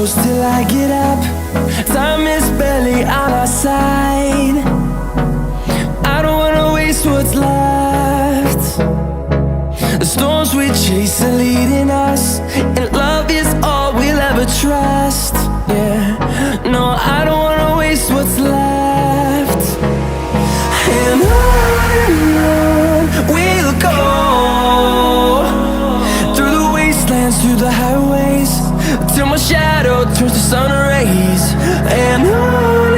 close till I get up. Time is barely on our side. I don't wanna waste what's left. The storms we chase are leading us, and love is all we'll ever trust. Yeah, no, I don't wanna waste what's left. And on we'll go, through the wastelands, through the highways, till my shadow turns to sun rays. And on